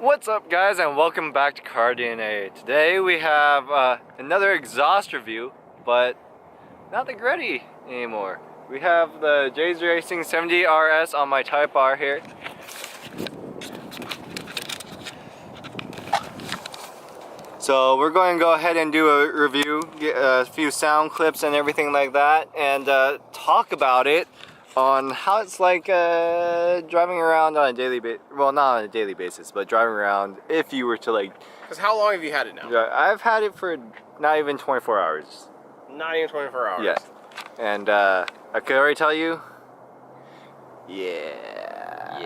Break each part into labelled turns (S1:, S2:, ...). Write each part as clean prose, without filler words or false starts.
S1: What's up, guys, and welcome back to Car DNA. Today we have another exhaust review, but not the Gretty anymore. We have the J's Racing 70 RS on my Type R here. So we're going to go ahead and do a review, get a few sound clips and everything like that, and talk about it on how it's like driving around on a daily basis. Well, not on a daily basis, but driving around if you were to like...
S2: Because how long have you had it now?
S1: I've had it for not even 24 hours.
S2: Not even 24 hours?
S1: Yeah. And I could already tell you, yeah.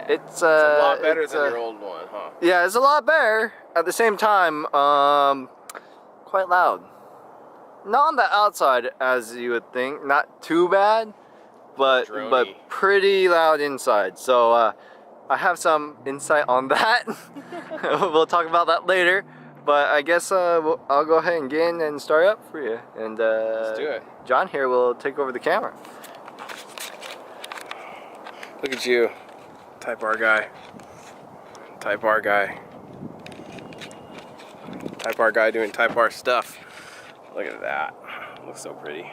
S1: It's
S2: a lot better than your old one, huh?
S1: Yeah, it's a lot better. At the same time, quite loud. Not on the outside as you would think, not too bad, but pretty loud inside. So I have some insight on that. We'll talk about that later. But I guess I'll go ahead and get in and start up for you. And
S2: let's do it.
S1: John here will take over the camera.
S2: Look at you, Type R guy. Type R guy. Type R guy doing Type R stuff. Look at that. Looks so pretty.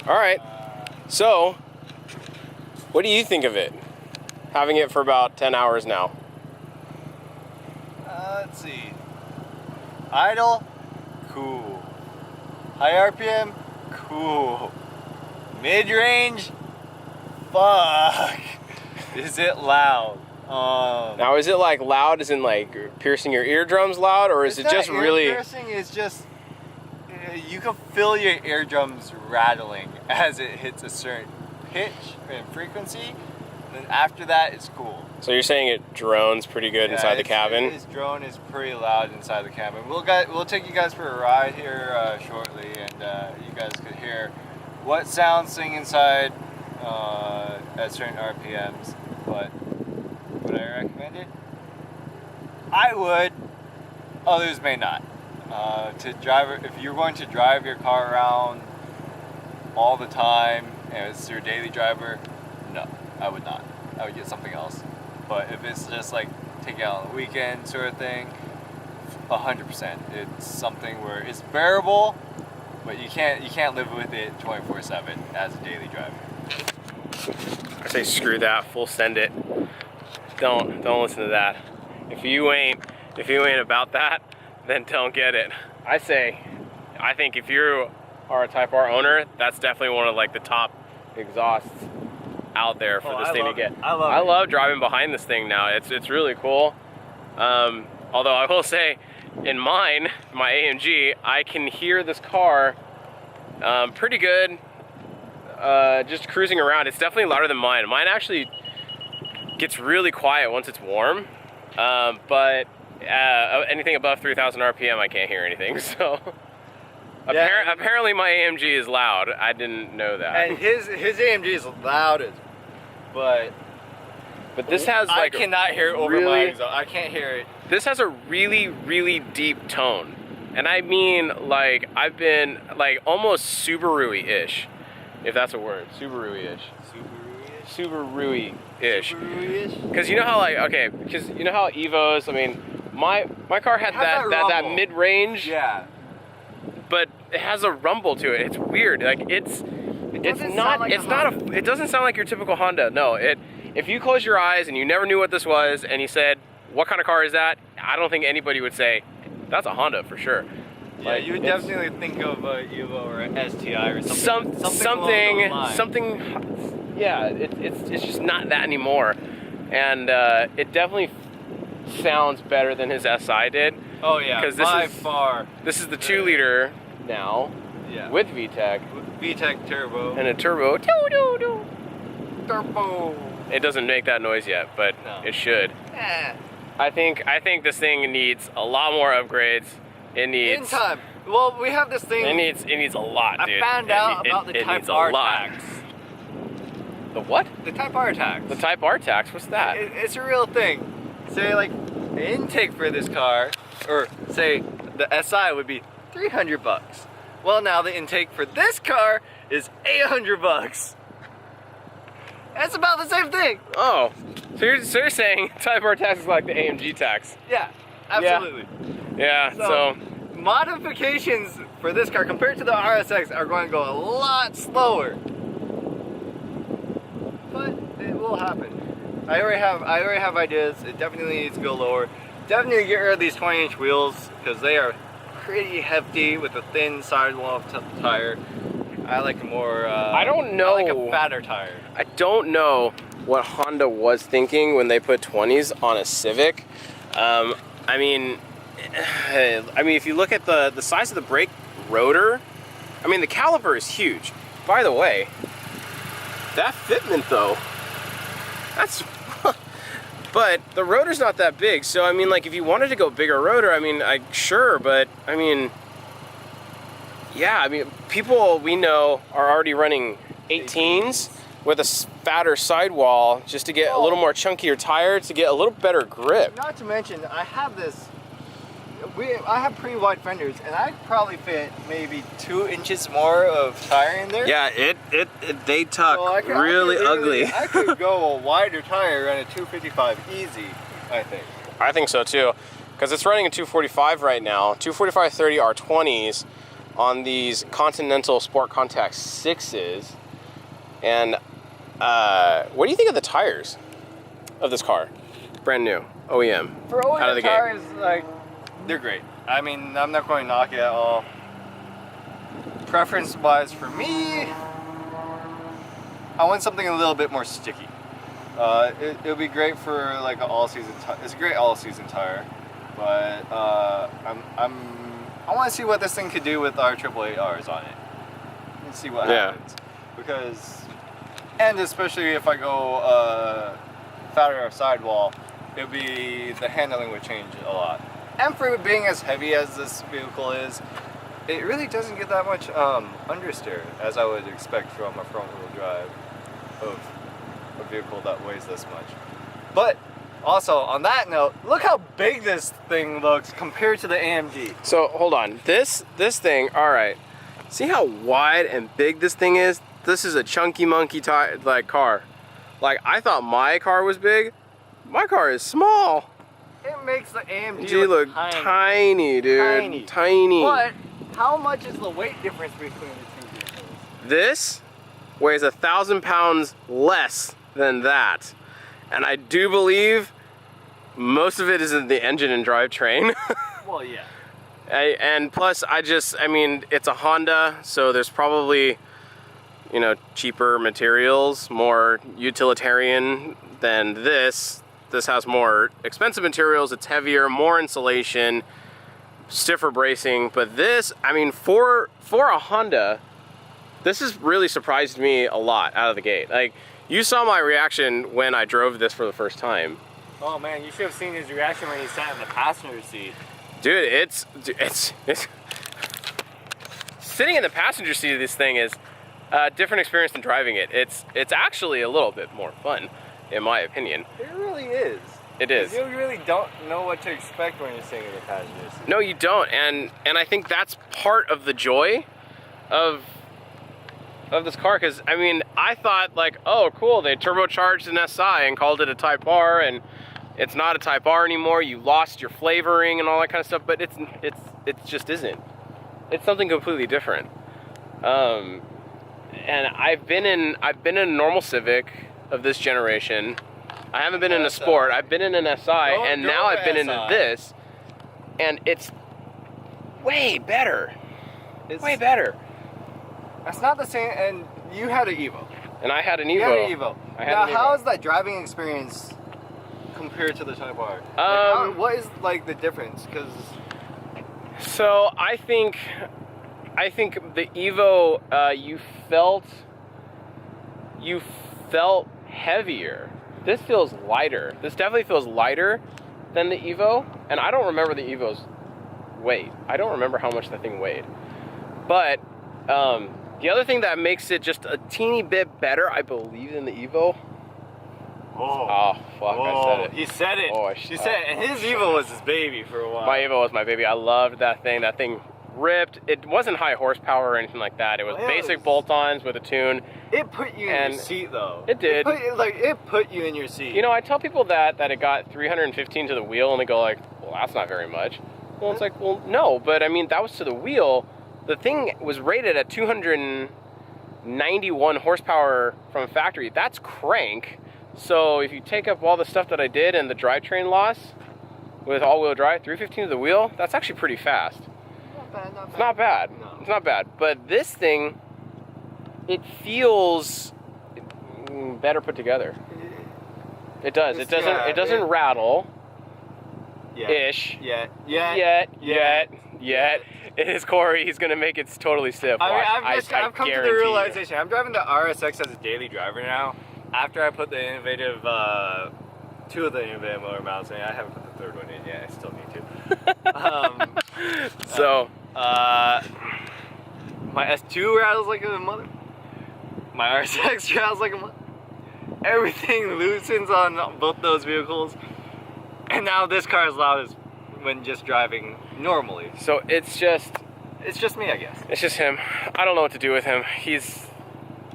S2: Alright, so what do you think of it? Having it for about 10 hours now.
S1: Let's see. Idle, cool. High RPM, cool. Mid-range, fuck. Is it loud?
S2: Now is it like loud as in like piercing your eardrums loud, or is it just really...
S1: piercing, it's just... You can feel your eardrums rattling as it hits a certain pitch and frequency. And then after that, it's cool.
S2: So you're saying it drones pretty good inside the cabin?
S1: This drone is pretty loud inside the cabin. We'll take you guys for a ride here shortly, and you guys could hear what sounds sing inside at certain RPMs. But would I recommend it? I would. Others may not. If you're going to drive your car around all the time and it's your daily driver, no, I would not. I would get something else. But if it's just like taking out on the weekend sort of thing, 100%. It's something where it's bearable, but you can't live with it 24/7 as a daily driver.
S2: I say screw that, full send it. Don't listen to that. If you ain't about that, then don't get it. I think if you are a Type R owner, that's definitely one of like the top exhausts out there for this thing to get. I love driving behind this thing now. It's really cool. Although I will say, in mine, my AMG, I can hear this car pretty good. Just cruising around. It's definitely louder than mine. Mine actually gets really quiet once it's warm, but anything above 3,000 RPM, I can't hear anything. So apparently my AMG is loud. I didn't know that.
S1: And his AMG is loud as, but
S2: this has like
S1: I cannot hear it over my exhaust. I can't hear it.
S2: This has a really deep tone, and I mean like I've been like almost Subaru-ish, if that's a word. Subaru-ish. Subaru-ish. Because you know how because you know how Evos, I mean, my car had that mid-range.
S1: Yeah.
S2: but it has a rumble to it. It's weird. Like it doesn't sound like your typical Honda. No, if you close your eyes and you never knew what this was and you said, what kind of car is that? I don't think anybody would say, that's a Honda for sure.
S1: Yeah, you would definitely think of Evo or STI or something. Yeah, it's just not that anymore, and it definitely sounds better than his SI did. Oh yeah, by far.
S2: This is the 2-liter now, with VTEC.
S1: VTEC turbo.
S2: And a turbo. Turbo. It doesn't make that noise yet, but it should. I think this thing needs a lot more upgrades. It needs.
S1: In time. Well, we have this thing.
S2: It needs a lot, dude.
S1: I found out about the Type R tax.
S2: The what?
S1: The Type R tax.
S2: The Type R tax. What's that?
S1: It's a real thing. Say like the intake for this car, or say the SI would be $300. Well, now the intake for this car is $800. That's about the same thing.
S2: Oh, so you're saying Type R tax is like the AMG tax?
S1: Yeah, absolutely.
S2: Yeah, so
S1: modifications for this car compared to the RSX are going to go a lot slower. But it will happen. I already have ideas. It definitely needs to go lower. Definitely get rid of these 20-inch wheels because they are pretty hefty with a thin sidewall tire. I like a more.
S2: I don't know.
S1: I like a fatter tire.
S2: I don't know what Honda was thinking when they put 20s on a Civic. I mean, if you look at the size of the brake rotor, I mean, the caliper is huge. By the way, that fitment though, that's. But the rotor's not that big, so I mean, like, if you wanted to go bigger rotor, I mean, sure, but I mean. Yeah, I mean, people we know are already running 18s with a fatter sidewall just to get a little more chunkier tire to get a little better grip.
S1: Not to mention, I have this. I have pretty wide fenders, and I probably fit maybe 2 inches more of tire in there.
S2: Yeah, they tuck really ugly.
S1: I could go a wider tire on a 255 easy, I think.
S2: I think so too, because it's running a 245 right now. 245/30 R20s. On these Continental Sport Contact 6s. And what do you think of the tires of this car? Brand new, OEM.
S1: For OEM
S2: out of the
S1: tires, like, they're great. I mean, I'm not going to knock it at all. Preference-wise for me, I want something a little bit more sticky. It'll be great for like an all-season tire. It's a great all-season tire, but I want to see what this thing could do with our 888Rs on it. And see what happens. Because, and especially if I go fatter sidewall, the handling would change a lot. And for it being as heavy as this vehicle is, it really doesn't get that much understeer as I would expect from a front-wheel drive of a vehicle that weighs this much. But also, on that note, look how big this thing looks compared to the AMG.
S2: So, hold on. This thing, alright. See how wide and big this thing is? This is a chunky monkey car. Like, I thought my car was big. My car is small.
S1: It makes the AMG
S2: look tiny, dude. Tiny.
S1: But, how much is the weight difference between the two vehicles?
S2: This weighs 1,000 pounds less than that. And I do believe most of it is in the engine and drivetrain.
S1: Well, yeah.
S2: And plus, I mean, it's a Honda, so there's probably, cheaper materials, more utilitarian than this. This has more expensive materials, it's heavier, more insulation, stiffer bracing. But this, I mean, for a Honda, this has really surprised me a lot out of the gate. Like, you saw my reaction when I drove this for the first time.
S1: Oh man, you should have seen his reaction when he sat in the passenger seat.
S2: Dude, it's sitting in the passenger seat of this thing is a different experience than driving it. It's actually a little bit more fun, in my opinion.
S1: It really is.
S2: It is.
S1: You really don't know what to expect when you're sitting in the passenger seat.
S2: No, you don't, and I think that's part of the joy of this car, because I mean, I thought like, oh cool, they turbocharged an SI and called it a Type R, and it's not a Type R anymore. You lost your flavoring and all that kind of stuff, but it just isn't. it's something completely different. And I've been in a normal Civic of this generation. I haven't been in a Sport. I've been in an SI, and now I've been into this, and it's way better. It's way better.
S1: It's not the same. And you had an Evo.
S2: And I had an Evo.
S1: You had an Evo. Now, how is that driving experience compared to the Type R? What is like the difference? Because
S2: so I think the Evo, you felt heavier. This feels lighter. This definitely feels lighter than the Evo, and I don't remember the Evo's weight. I don't remember how much that thing weighed. But the other thing that makes it just a teeny bit better, I believe, than the Evo. Oh fuck! I said it.
S1: He said it.
S2: Oh,
S1: he said it. And his Evo was his baby for a while.
S2: My Evo was my baby. I loved that thing. That thing ripped. It wasn't high horsepower or anything like that. It was basic bolt-ons with a tune.
S1: It put you in your seat though.
S2: It did.
S1: It put you in your seat.
S2: You know, I tell people that it got 315 to the wheel, and they go like, "Well, that's not very much." Well, it's like, well, no, but I mean, that was to the wheel. The thing was rated at 291 horsepower from factory. That's crank. So if you take up all the stuff that I did and the drivetrain loss with all-wheel drive, 315 to the wheel, that's actually pretty fast.
S1: Not bad, not bad.
S2: It's not bad. No. It's not bad. But this thing, it feels better put together. It does. It doesn't rattle. Ish.
S1: Yet.
S2: It is Corey. He's gonna make it totally stiff.
S1: I've come to the realization. I'm driving the RSX as a daily driver now. After I put the innovative, two of the innovative motor mounts in, I haven't put the third one in yet. I still need to. My S2 rattles like a mother. My RSX rattles like a mother. Everything loosens on both those vehicles. And now this car is loud as when just driving normally.
S2: So it's just
S1: me, I guess.
S2: It's just him. I don't know what to do with him. He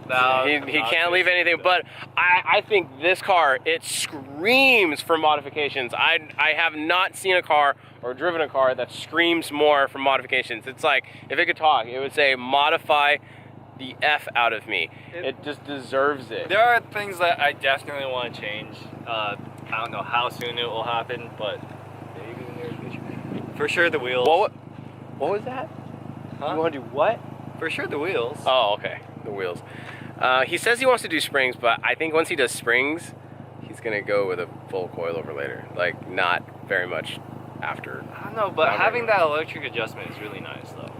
S2: can't leave anything. But I think this car, it screams for modifications. I have not seen a car or driven a car that screams more for modifications. It's like if it could talk, it would say modify the F out of me. It just deserves it.
S1: There are things that I definitely want to change. I don't know how soon it will happen, but maybe in the near future. For sure the wheels.
S2: What was that?
S1: Huh?
S2: You want to do what?
S1: For sure the wheels.
S2: Oh, okay. The wheels. He says he wants to do springs, but I think once he does springs, he's going to go with a full coilover later. Like, not very much after.
S1: I don't know, but having that electric adjustment is really nice, though.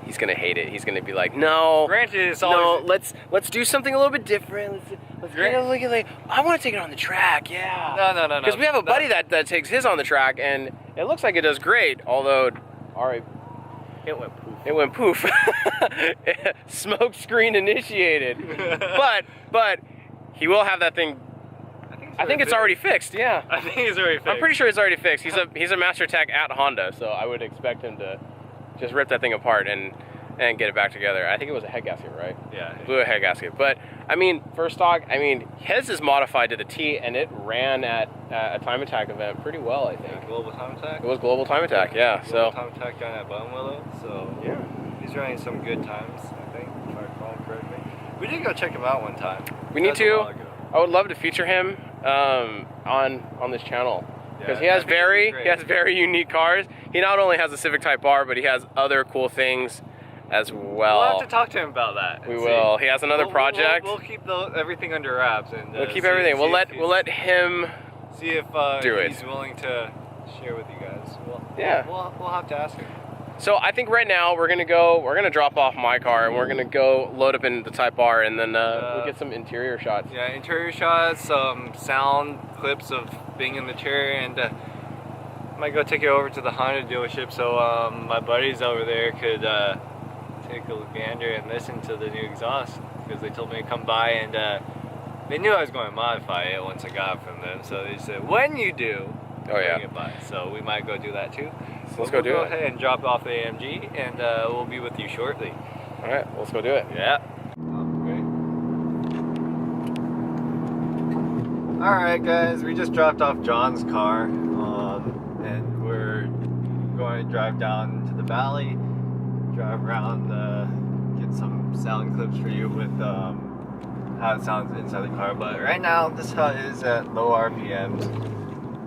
S2: He's gonna hate it. He's gonna be like, no.
S1: Granted, it's always...
S2: No, let's do something a little bit different. Let's get a look at like, I want to take it on the track. Yeah.
S1: No.
S2: Because we have a buddy that takes his on the track, and it looks like it does great. Although, alright,
S1: it went poof.
S2: It went poof. Smoke screen initiated. but he will have that thing. I think it's already fixed. Yeah.
S1: I think it's already fixed.
S2: I'm pretty sure it's already fixed. He's a master tech at Honda, so I would expect him to just rip that thing apart and get it back together. I think it was a head gasket, right?
S1: Yeah.
S2: Blew a head gasket. But, I mean, for stock, I mean, his is modified to the T, and it ran at a Time Attack event pretty well, I think.
S1: Yeah, Global Time Attack?
S2: It was Global Time Attack, yeah.
S1: Global Time Attack down at Bumwillow, so
S2: yeah.
S1: He's running some good times, I think, if I recall correctly. We did go check him out one time.
S2: We need to. I would love to feature him on this channel. Because he has very unique cars. He not only has a Civic Type R, but he has other cool things as well.
S1: We'll have to talk to him about that.
S2: We will. He has another project.
S1: We'll keep everything under wraps and
S2: we'll keep everything. We'll let him
S1: see if he's willing to share with you guys. We'll have to ask him.
S2: So I think right now we're gonna drop off my car and we're gonna go load up in the Type R and then we'll get some interior shots.
S1: Yeah, interior shots, some sound clips of being in the chair, and might go take it over to the Honda dealership so my buddies over there could take a gander and listen to the new exhaust, because they told me to come by, and they knew I was going to modify it once I got it from them, so they said, when you do,
S2: bring
S1: it by. So we might go do that too.
S2: Let's go do it.
S1: Go ahead and drop off the AMG, and we'll be with you shortly.
S2: All right, let's go do it.
S1: Yeah. All right, guys, we just dropped off John's car, and we're going to drive down to the valley, drive around, get some sound clips for you with how it sounds inside the car. But right now, this hut is at low RPMs.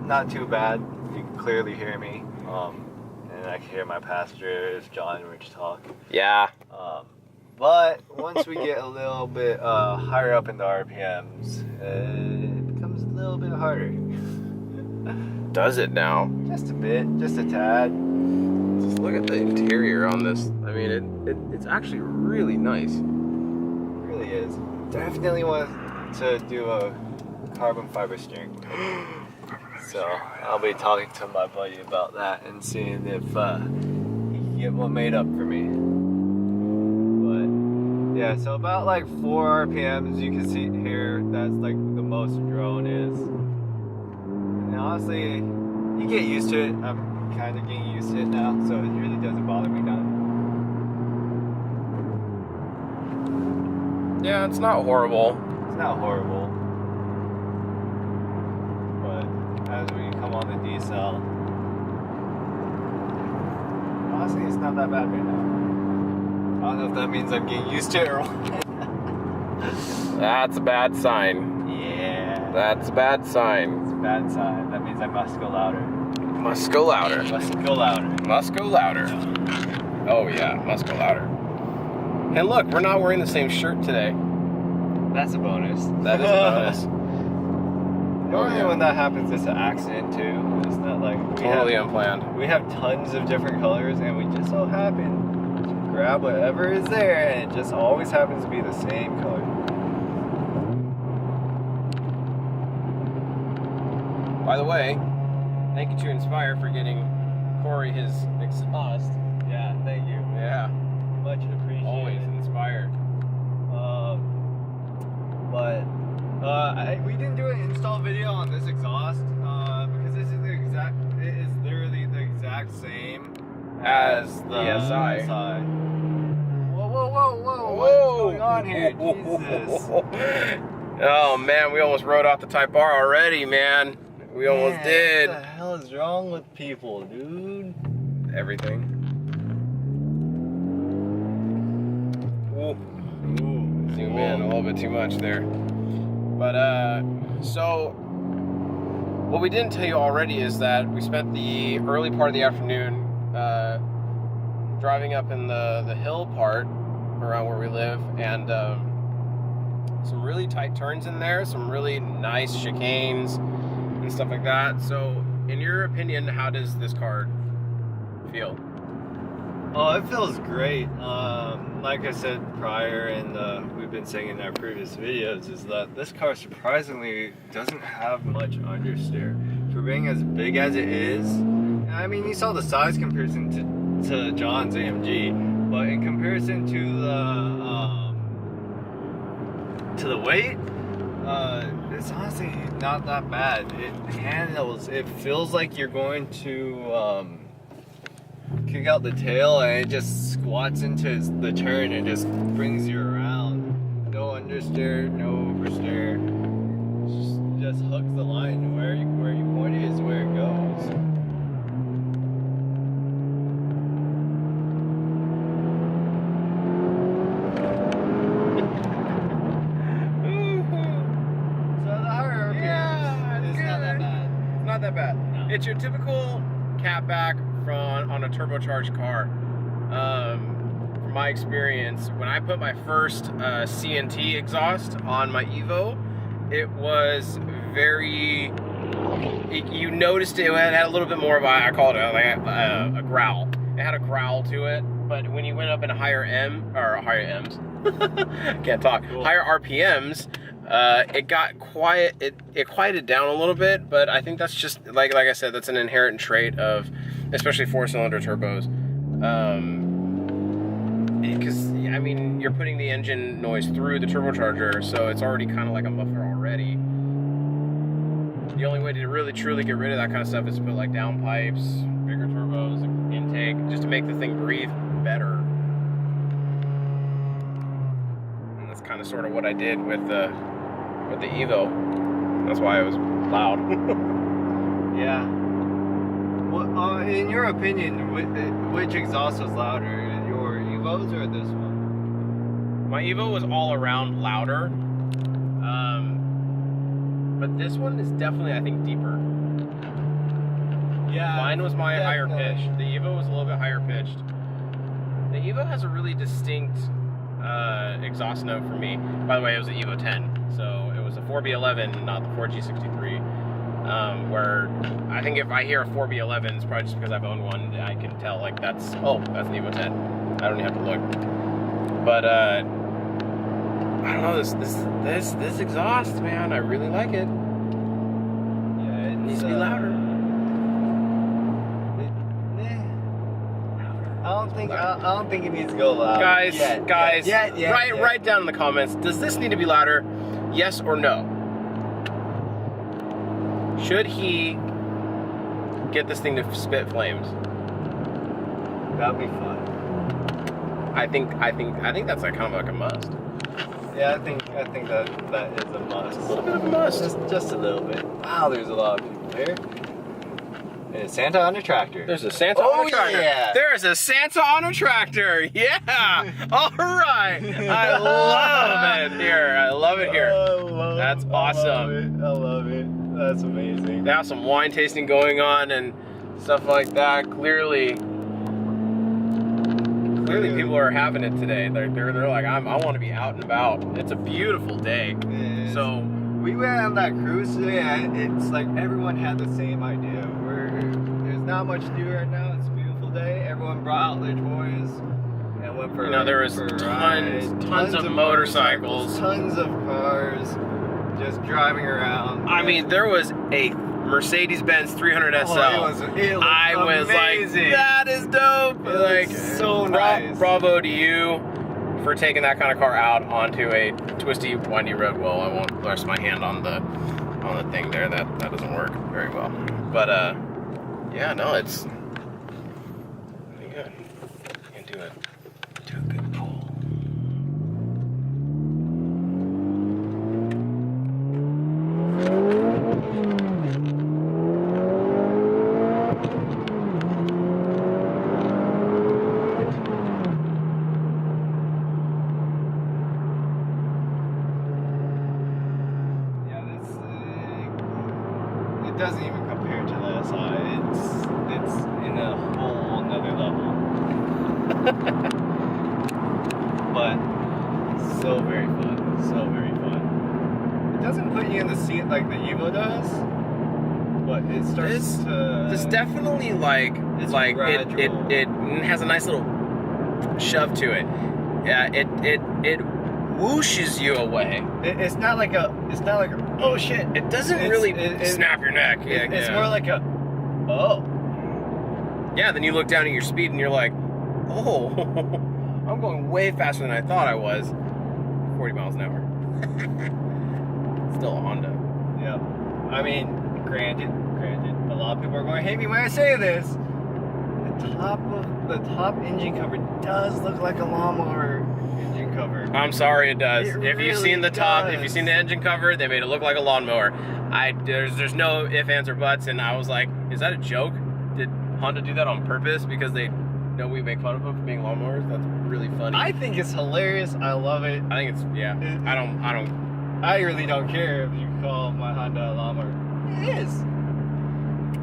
S1: Not too bad. You can clearly hear me. And I can hear my passengers, John and Rich talk.
S2: Yeah.
S1: But once we get a little bit higher up in the RPMs, it becomes a little bit harder.
S2: Does it now?
S1: Just a bit, just a tad.
S2: Just look at the interior on this. I mean, it's actually really nice.
S1: It really is. Definitely want to do a carbon fiber steering wheel. So I'll be talking to my buddy about that and seeing if he can get one made up for me. But yeah, so about like 4 RPMs, you can see here, that's like the most drone is. And honestly, you get used to it. I'm kind of getting used to it now, so it really doesn't bother me now.
S2: Yeah, it's not horrible.
S1: It's not horrible. But as we come on the decel, honestly, it's not that bad right now. I don't know if that means I'm getting used to it or what.
S2: That's a bad sign.
S1: Yeah.
S2: That's a bad sign.
S1: It's a bad sign. That means I must go louder.
S2: Must go louder.
S1: Must go louder.
S2: Must go louder. Oh yeah, must go louder. And look, we're not wearing the same shirt today.
S1: That's a bonus.
S2: That is a bonus.
S1: Normally when that happens, it's an accident too. It's not like
S2: Totally unplanned.
S1: we have tons of different colors, and we just so happen to grab whatever is there, and it just always happens to be the same color.
S2: By the way, thank you to Inspire for getting Corey his exhaust.
S1: Yeah, thank you.
S2: Yeah,
S1: Much appreciated.
S2: always Inspire.
S1: But we didn't do an install video on this exhaust because this is it is literally the exact same as the
S2: ESI.
S1: Whoa, whoa, whoa, whoa! What's going on here? Jesus!
S2: Oh man, we almost rode off the Type R already, man. We almost did.
S1: What the hell is wrong with people, dude?
S2: Everything. Ooh. Zoom in a little bit too much there. But so what we didn't tell you already is that we spent the early part of the afternoon driving up in the hill part around where we live, and some really tight turns in there, some really nice chicanes and stuff like that. So in your opinion, how does this car feel?
S1: Oh, it feels great. Like I said prior, and we've been saying in our previous videos, is that this car surprisingly doesn't have much understeer. For being as big as it is, I mean, you saw the size comparison to John's AMG, but in comparison to the weight, it's honestly not that bad. It feels like you're going to kick out the tail, and it just squats into the turn and just brings you around. No understeer, no oversteer. Just hooks the line. Where you point it is where it goes. So the higher RPMs, it's not that bad.
S2: It's not that bad.
S1: No.
S2: It's your typical catback front on a turbocharged car. From my experience, when I put my first CNT exhaust on my Evo, it was very. You noticed it had a little bit more of I call it a growl. It had a growl to it, but when you went up in higher higher M's, can't talk,
S1: cool.
S2: Higher RPMs, it got quiet. It quieted down a little bit, but I think that's just like I said, that's an inherent trait of, especially 4-cylinder turbos. Because I mean, you're putting the engine noise through the turbocharger, so it's already kind of like a muffler already. The only way to really truly get rid of that kind of stuff is to put like downpipes, bigger turbos, intake, just to make the thing breathe better. And that's kind of sort of what I did with the Evo. That's why it was loud.
S1: Yeah. Well, in your opinion, which exhaust was louder, your Evos or this one?
S2: My Evo was all around louder. But this one is definitely, I think, deeper.
S1: Yeah.
S2: Mine was my higher
S1: definitely.
S2: pitch. The Evo was a little bit higher pitched. The Evo has a really distinct exhaust note for me. By the way, it was the Evo 10, so it was a 4B11, not the 4G63. Where I think if I hear a 4B11, it's probably just because I've owned one. I can tell like that's an Evo 10. I don't even have to look. But I don't know, this exhaust, man, I really like it.
S1: Yeah, it
S2: needs to be louder.
S1: I don't think it needs to go loud.
S2: Guys,
S1: Yeah.
S2: write down in the comments, does this need to be louder? Yes or no? Should he get this thing to spit flames?
S1: That'd be fun.
S2: I think that's like kind of like a must.
S1: Yeah, I think that is a must.
S2: A little bit of a must.
S1: Just a little bit. Wow, there's a lot of people here. And it's Santa on a tractor.
S2: There's a Santa on a tractor.
S1: Yeah.
S2: There's a Santa on a tractor. Yeah. All right. I love it here. I love it here. That's awesome.
S1: I love it. That's amazing.
S2: They have some wine tasting going on and stuff like that. Clearly people are having it today. They're like, I want to be out and about. It's a beautiful day. So
S1: we went on that cruise today, and it's like everyone had the same idea. There's not much to do right now. It's a beautiful day. Everyone brought out their toys and went for
S2: there was tons of motorcycles,
S1: tons of cars, just driving around.
S2: I mean, there was a Mercedes-benz 300 SL.
S1: It was
S2: I was
S1: amazing.
S2: like, that is dope.
S1: Like, so nice.
S2: Bravo to you for taking that kind of car out onto a twisty, windy road. Well, I won't rest my hand on the thing there. That doesn't work very well. But yeah, no, it's pretty good. You can do a good pull.
S1: It doesn't even compare to the SI. It's in a whole another level. But so very fun. So very fun. It doesn't put you in the seat like the Evo does, but it starts to.
S2: It's definitely like
S1: gradual.
S2: it has a nice little shove to it. Yeah, it whooshes you away.
S1: It's not like a oh shit.
S2: It doesn't really snap your neck. Yeah,
S1: it's more like a oh.
S2: Yeah, then you look down at your speed and you're like, oh, I'm going way faster than I thought I was. 40 miles an hour. Still a Honda.
S1: Yeah. I mean, granted, a lot of people are going to hate me when I say this. The top engine cover does look like a lawnmower engine cover.
S2: I'm sorry, it does. If you've seen the top,
S1: does.
S2: if you've seen the engine cover, they made it look like a lawnmower. There's no ifs, ands, or buts, and I was like, is that a joke? Did Honda do that on purpose because they know we make fun of them for being lawnmowers? That's really funny.
S1: I think it's hilarious. I love it.
S2: I think it's
S1: I really don't care if you call my Honda a lawnmower. It is.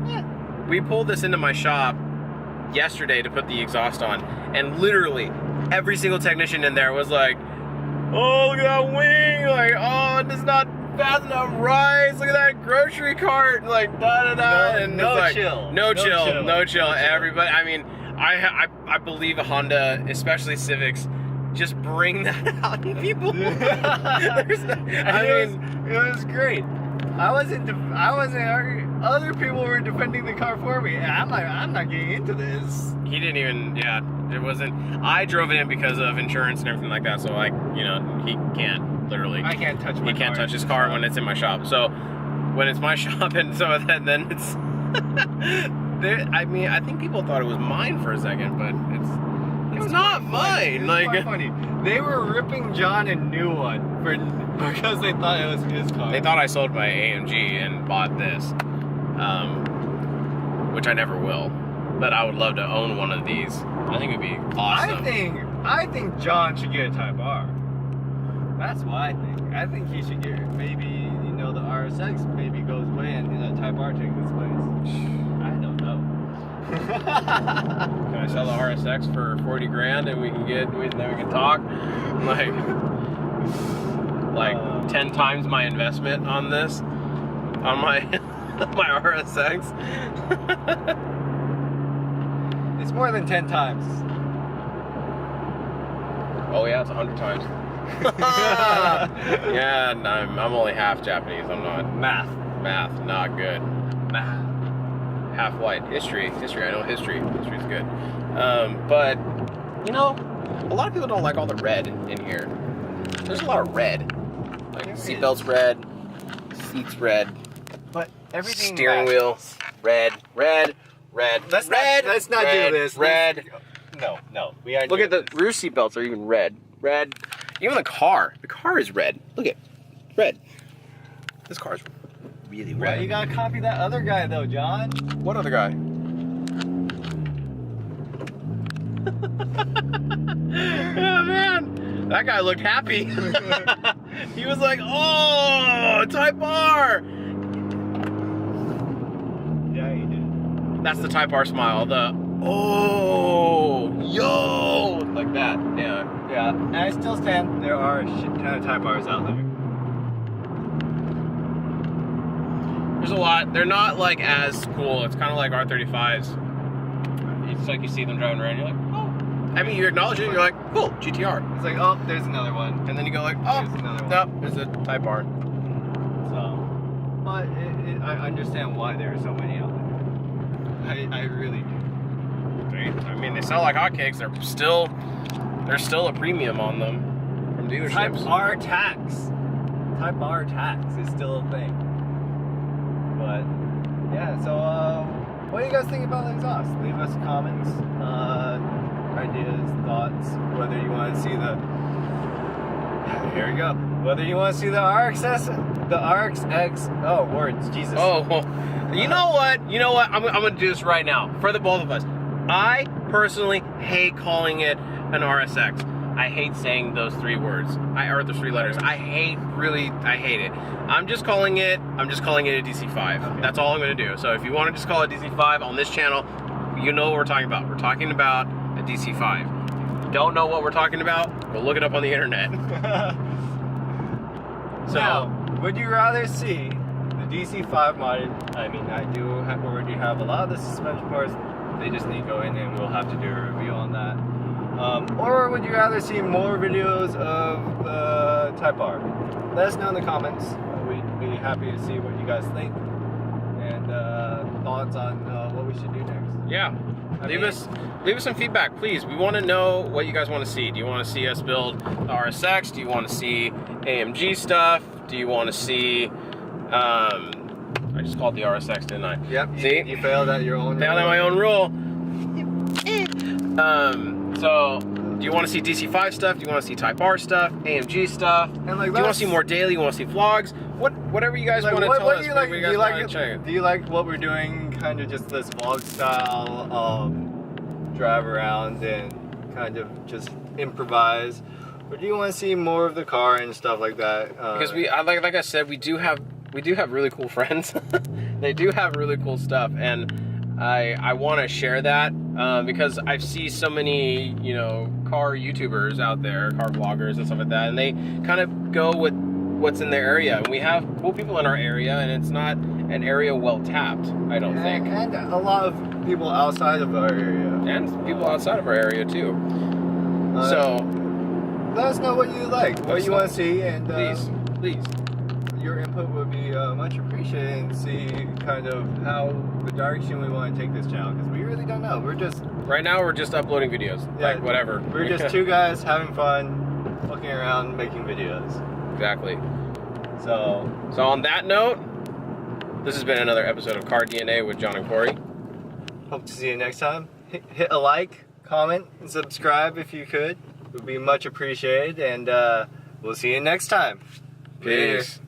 S1: Yeah.
S2: We pulled this into my shop yesterday to put the exhaust on, and literally every single technician in there was like, oh, look at that wing, like, oh, it's not fast enough rides, look at that grocery cart, like, da-da-da, and
S1: no
S2: it's like,
S1: chill.
S2: No chill. Everybody, I mean, I believe a Honda, especially Civics, just bring that out in people.
S1: It was great. I wasn't arguing. Other people were defending the car for me. And I'm not getting into this.
S2: He didn't even, it wasn't. I drove it in because of insurance and everything like that. So he can't literally.
S1: I can't touch my car.
S2: He can't touch his car when it's in my shop. So when it's my shop and some of that, then it's. I mean, I think people thought it was mine for a second, but it's not mine.
S1: It's funny. They were ripping John a new one because they thought it was his car.
S2: They thought I sold my AMG and bought this, which I never will. But I would love to own one of these. I think it'd be awesome.
S1: I think I think John should get a Type R. That's what I think. I think he should get maybe, you know, the RSX maybe goes away and the Type R takes its place. I don't know.
S2: Can I sell the RSX for 40 grand and we can then we can talk? Like 10 times my investment on this, on my my RSX.
S1: It's more than 10 times.
S2: Oh yeah, it's 100 times. Yeah, and I'm only half Japanese. I'm not.
S1: Math,
S2: not good.
S1: math.
S2: Half white. History. I know history. History's good. But you know, a lot of people don't like all the red in here. There's a lot of red. Like seatbelts red, seats red,
S1: But everything.
S2: steering wheel red.
S1: Let's not do this.
S2: Red.
S1: No. We are.
S2: Look at the rear seatbelts are even red. Even the car. The car is red. Look at red. This car's really red.
S1: Well, you gotta copy that other guy though, John.
S2: What other guy? Oh man, that guy looked happy. He was like, "Oh, Type R."
S1: Yeah, he did.
S2: That's the Type R smile. The oh, yo, like that. Yeah.
S1: Yeah, and I still stand. There are a shit ton of Type R's out there.
S2: There's a lot. They're not like as cool. It's kind of like R35s. It's like you see them driving around. You're like, oh. I mean, you acknowledge it. You're like, cool, GTR.
S1: It's like, oh, there's another one.
S2: And then you go like, oh,
S1: There's another one.
S2: no, there's a Type R.
S1: So, but I understand why there are so many out there. I really do.
S2: I mean, they sell like hotcakes. There's still a premium on them from dealerships.
S1: Type R tax. Type R tax is still a thing. But yeah, so what do you guys think about the exhaust? Leave us comments, ideas, thoughts. Whether you want to see here we go. Whether you want to see the RXX. Oh, words, Jesus.
S2: Oh, well, you know what? I'm gonna do this right now for the both of us. I personally hate calling it an RSX. I hate saying those three words. Or the three letters. I hate it. I'm just calling it a DC5.
S1: Okay.
S2: That's all I'm gonna do. So if you want to just call it DC5 on this channel, you know what we're talking about. We're talking about a DC5. If you don't know what we're talking about, go look it up on the internet. So,
S1: now, would you rather see the DC5 modded? I mean, I do already have a lot of the suspension parts. They just need to go in and we'll have to do a review on that. Or would you rather see more videos of the Type R? Let us know in the comments. We'd be happy to see what you guys think and thoughts on what we should do next.
S2: yeah. Leave us some feedback, please. We want to know what you guys want to see. Do you want to see us build the RSX? Do you want to see AMG stuff? Do you want to see I just called the RSX, didn't I?
S1: Yep.
S2: See?
S1: You failed at your own rule.
S2: Failed at my own rule. So, do you want to see DC5 stuff? Do you want to see Type R stuff? AMG stuff?
S1: And like,
S2: do you want to see more daily? You want to see vlogs? Whatever you guys want to tell us.
S1: Do you like what we're doing? Kind of just this vlog style, drive around and kind of just improvise, or do you want to see more of the car and stuff like that?
S2: Because like I said, we do have really cool friends. They do have really cool stuff, and I want to share that because I see so many, you know, car YouTubers out there, car vloggers and stuff like that, and they kind of go with what's in their area. And we have cool people in our area, and it's not an area well tapped, I don't think.
S1: And a lot of people outside of our area.
S2: And people outside of our area too. So
S1: let us know what you like, what you want to see, and
S2: please.
S1: Your input would be much appreciated, and see kind of how the direction we want to take this channel, because we really don't know.
S2: Right now we're just uploading videos, like whatever.
S1: We're just two guys having fun, looking around, making videos.
S2: Exactly.
S1: So
S2: on that note, this has been another episode of Car DNA with John and Corey.
S1: Hope to see you next time. Hit a like, comment, and subscribe if you could. It would be much appreciated, and we'll see you next time.
S2: Peace.